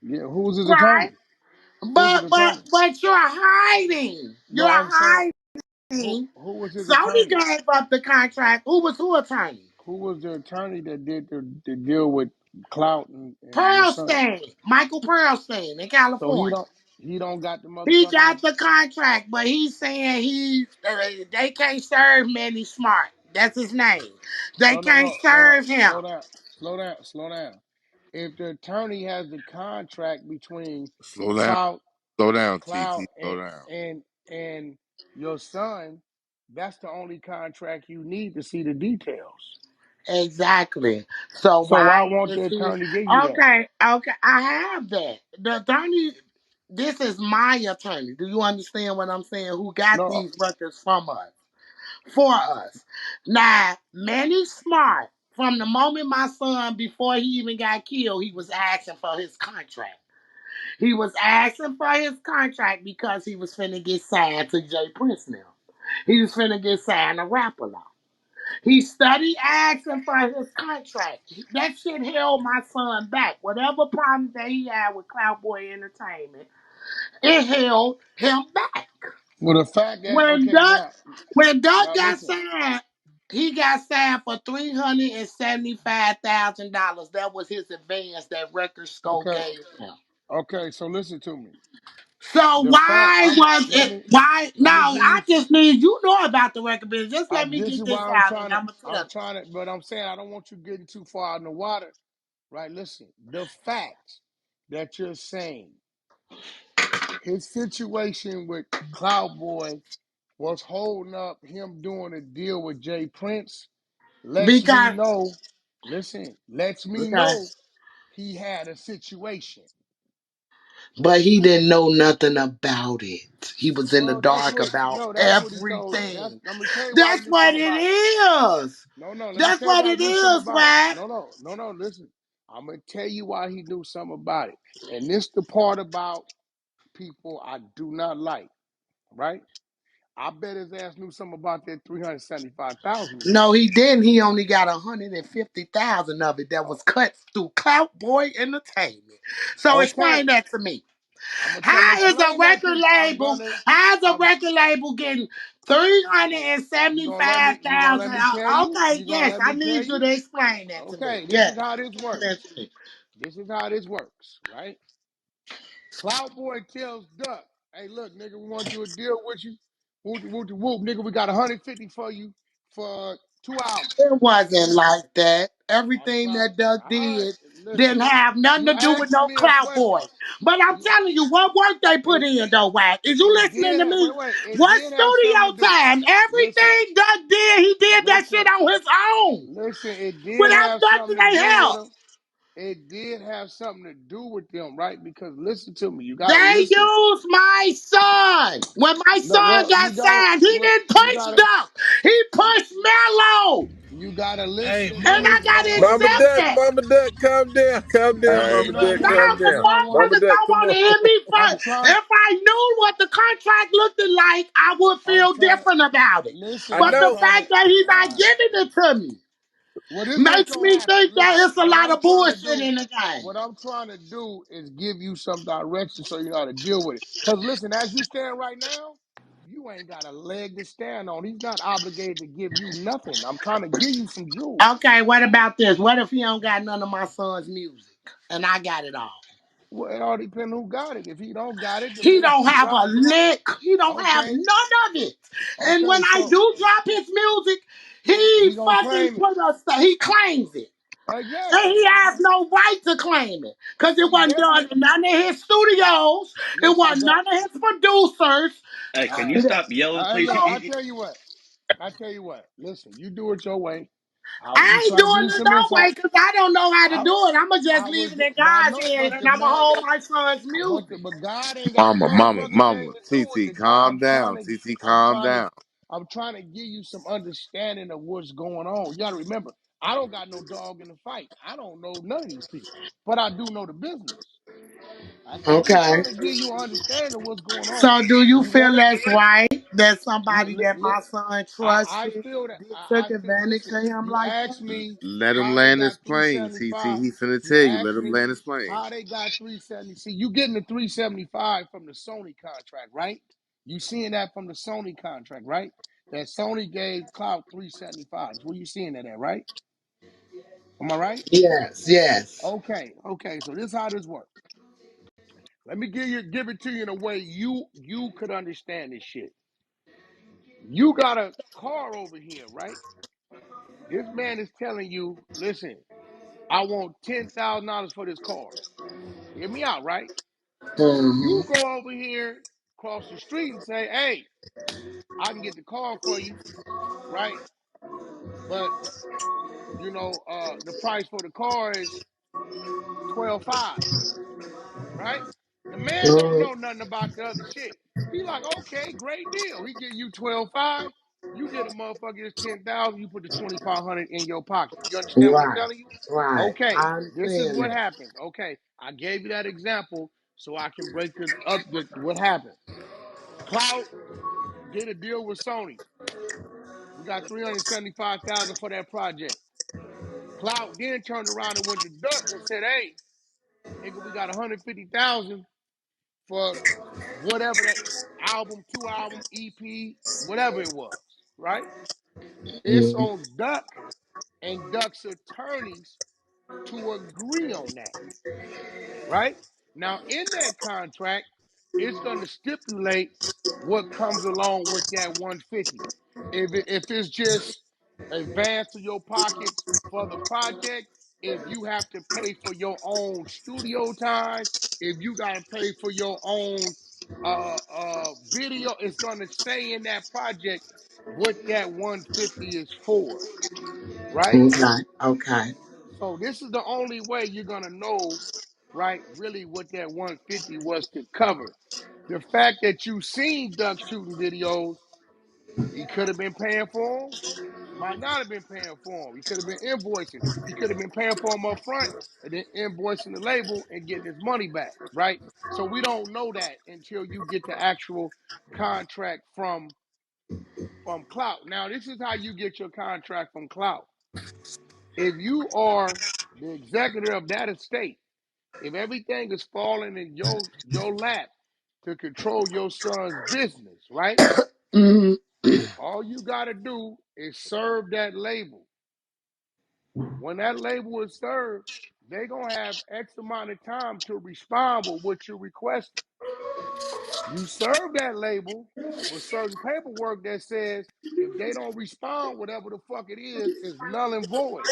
Yeah, who was his right? attorney? Who's his attorney? But you're hiding. No, You're I'm saying hiding. who was his Sony attorney? gave up the contract. Who attorney? Who was the attorney that did the deal with Clout and your son? Pearlstein, Michael Pearlstein in So California. he don't got the He motherfucking. got the contract, but he's saying they can't serve Manny Smart. That's his name. They can't No, hold on, serve him. slow down. If the attorney has the contract between Slow down. Clout, Slow down, Clout, TT. Slow down. and your son, that's the only contract you need to see the details. Exactly. So So why why won't is the he attorney give you that? okay, I have that. The attorney, this is my attorney. Do you understand what I'm saying? Who got No, these records from us? For us. Now, Manny Smart, from the moment my son, before he even got killed, he was asking for his contract. He was asking for his contract because he was finna get signed to Jay Prince now. He was finna get signed to Rapper now. He studied asking for his contract. That shit held my son back. Whatever problems that he had with CloutBoy Entertainment, it held him back. well the fact that When okay Duck, when Duck now got listen. signed, he got signed for $375,000. That was his advance that Record Store Okay, gave him. so listen to me. So The fact why was let it? me Why? No, let me give I you. just need you know about the record business. Just let me This is get why this out, and I'm gonna tell I'm you. trying to, but I'm saying I don't want you getting too far out in the water, right? Listen, the fact that you're saying his situation with Cloud Boy was holding up him doing a deal with Jay Prince lets me Because know. Listen, lets me okay, know he had a situation. but he didn't know nothing about it. He was in the Well, that's dark what about no, that's what he told. That's everything. I'm gonna tell you why he That's knew what something it about it. is. No, let me That's tell you what why he it knew something is, about it. Wack. Listen. I'm gonna tell you why he knew something about it. And this the part about people I do not like, right? I bet his ass knew something about that 375,000 he got. No, he didn't. He only got 150,000 of it that was cut through CloutBoy Entertainment. So explain Okay, that to me. I'm gonna tell How is a explain that to record you. label? How's a I'm record label getting three hundred and you seventy gonna let five me you gonna let thousand? me tell you? Okay, You gonna yes, let I me tell need you you? to explain that to me. Okay, this Yes. is how this Explain that works. to me. This is how this works, right? Cloud Boy tells Duck, hey, look, nigga, we want to do a deal with you. Whoop, whoop, whoop, nigga, we got 150 for you for 2 albums. It wasn't like that. I'm Everything trying. that Doug All right, did didn't listen. have nothing You to do with asked no me a Clout question. Boy. But I'm You telling you, what work they put it in though, Wack? Is you it listening did to have me? wait, it What did have something to studio do. time? Listen, Everything Doug did, he did that shit listen, on his own. it did Without have nothing something to they do with help. them. It did have something to do with them, right? Because listen to me, you gotta They listen. used my son. When my No, son well, you got gotta signed, he well, didn't push Duck. He pushed Mello. you gotta Hey, listen And to I me, got to man. Mama accept Duck, that. Mama Duck, calm down, Hey, You Mama know Duck, what? Nah, calm because down. Mama motherfuckers Duck, don't come want on. to hear me I'm first. trying. If I knew what the contract looked like, I would I'm feel trying. different about it. Listen, I But I'm the know. trying fact to. that he's not Uh, giving it to me well, this what's makes gonna me happen. think that Listen, it's a lot of bullshit in the game. what I'm trying to do is give you some direction so you know how to deal with it. Cause listen, as you stand right now, you ain't got a leg to stand on. He's not obligated to give you nothing. I'm trying to give you some jewels. Okay, what about this? What if he don't got none of my son's music and I got it all? Well, it all depends who got it. If he don't got it, then He maybe don't you have a drop. lick. He don't have Okay, none of it. And when okay. I So do drop his music, he he gonna fucking claim it. put us. He claims it. Yes, And he has no right to claim it. Because it he wasn't done definitely. in none of his studios. It Listen, wasn't but none of his producers. Hey, can you all stop yelling, right, please? look, So I tell you what. Listen, you do it your way. I was just I ain't trying to give doing you it some no way insight. because I don't know how to I, do it. I'm going to just I leave was, it in but I God's know, hands but and the I'm going to man, hold my son's music. but God ain't got a motherfucking Mama, thing to do with TT, it, though. calm down. TT, calm down. I'm trying to give you some understanding of what's going on. You got to remember, I don't got no dog in the fight. I don't know none of these people, but I do know the business. I'm just Okay. trying to give you an understanding of what's going on. So do you You feel want it? that's right? That You somebody that my son I trusted feel that took I feel. advantage Listen, of him you like asked that? me Let him how they land his got plane. TT, 375. he finna You tell you. asked Let him me land his plane. how they got 370. See, you getting the 375 from the Sony contract, right? You seeing that from the Sony contract, right? That Sony gave Clout 375. Where you seeing that at, right? Am I right? Yes, yes. Okay. So this is how this works. Let me give it to you in a way you could understand this shit. You got a car over here, right? This man is telling you, listen, I want $10,000 for this car. Hear me out, right? Mm-hmm. You go over here across the street and say, hey, I can get the car for you, right? But the price for the car is 12.5, right? The man don't know nothing about the other shit. He like, okay, great deal. He give you 12.5. You get a motherfucker that's 10,000. You put the 2,500 in your pocket. You understand what I'm Right, telling you? right. Okay, I this is understand what that. happens. Okay, I gave you that example so I can break this up. What happened? Clout did a deal with Sony. We got 375,000 for that project. Clout then turned around and went to Duck and said, "Hey, nigga, we got 150,000 for whatever that album, 2 album, EP, whatever it was, right? It's Mm-hmm. on Duck and Duck's attorneys to agree on that, right? Now, in that contract, it's going to stipulate what comes along with that 150. If it's just advance to your pockets for the project, if you have to pay for your own studio time, if you got to pay for your own video, it's going to say in that project what that 150 is for, right? Okay, okay. So this is the only way you're gonna know, right, really what that 150 was to cover. The fact that you seen Duck shooting videos, he could have been paying for them, might not have been paying for them. He could have been invoicing. He could have been paying for them up front and then invoicing the label and getting his money back, right? So we don't know that until you get the actual contract from Clout. Now, this is how you get your contract from Clout. If you are the executive of that estate, if everything is falling in your lap to control your son's business, right? Mm-hmm. All you got to do is serve that label. When that label is served, they're going to have X amount of time to respond with what you're requesting. You serve that label with certain paperwork that says if they don't respond, whatever the fuck it is null and void,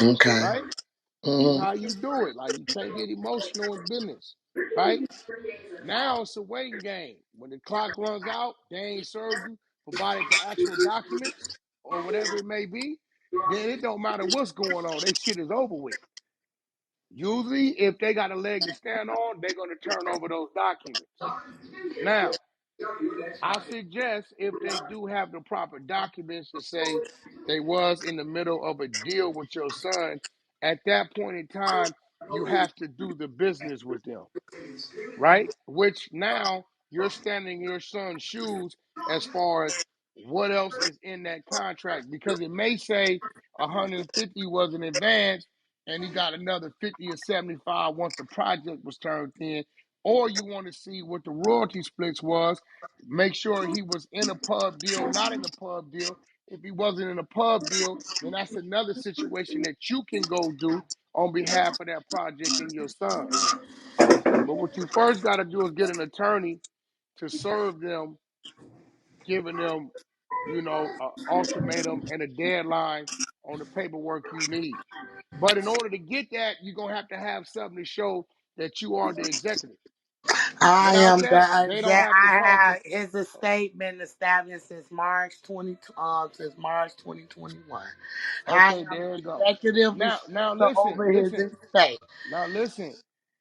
Okay. right? This is Mm-hmm. how you do it. Like, you can't get emotional in business, right? Now it's a waiting game. When the clock runs out, they ain't served you, provided the actual documents or whatever it may be, then it don't matter what's going on. They shit is over with. Usually, if they got a leg to stand on, they're going to turn over those documents. Now, I suggest if they do have the proper documents to say they was in the middle of a deal with your son, at that point in time, you have to do the business with them, right? Which now you're standing in your son's shoes as far as what else is in that contract, because it may say 150 was in advance and he got another 50 or 75 once the project was turned in, or you want to see what the royalty splits was, make sure he was in a pub deal, not in a pub deal. If he wasn't in a pub deal, then that's another situation that you can go do on behalf of that project and your son. But what you first got to do is get an attorney to serve them, giving them, an ultimatum and a deadline on the paperwork you need. But in order to get that, you're going to have something to show that you are the executive. I Without am that, the they don't exact. have to I talk to. have his estate been established since March 2021. I Okay, am there the you go. executive Now responsible listen, over his listen. estate. Now listen.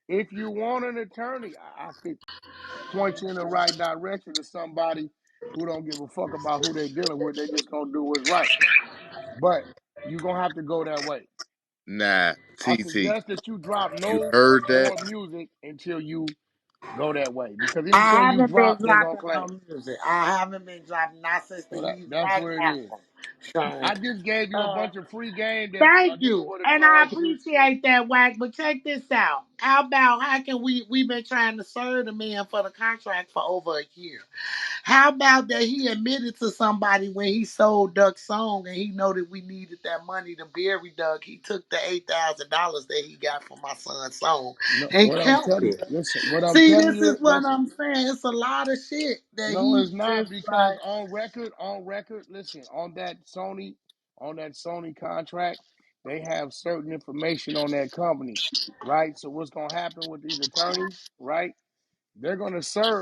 If you want an attorney, I could point you in the right direction to somebody who don't give a fuck about who they dealing with. They just gonna do what's right. But you're gonna have to go that way. Nah, I TT. suggest that you drop You no heard that? more music until you go that way because I anything you haven't been drop, they're gonna dropping claim. no music. I haven't been dropping not since the So He's that's Back where it is. anthem. Sean. I just gave you a Uh, bunch of free game that a Thank nigga you. would have And I charged you. appreciate that, Wack. But check this out. How can we've been trying to serve the man for the contract for over a year. How about that he admitted to somebody when he sold Duck's song and he know that we needed that money to bury Duck. He took the $8,000 that he got from my son's song No, and what I'm kept telling it. you, listen. What I'm See, telling this you, is what listen. I'm saying. It's a lot of shit that No, he it's not just because like. on record, listen, on that Sony contract, they have certain information on that company, right? So what's gonna happen with these attorneys, right? They're gonna serve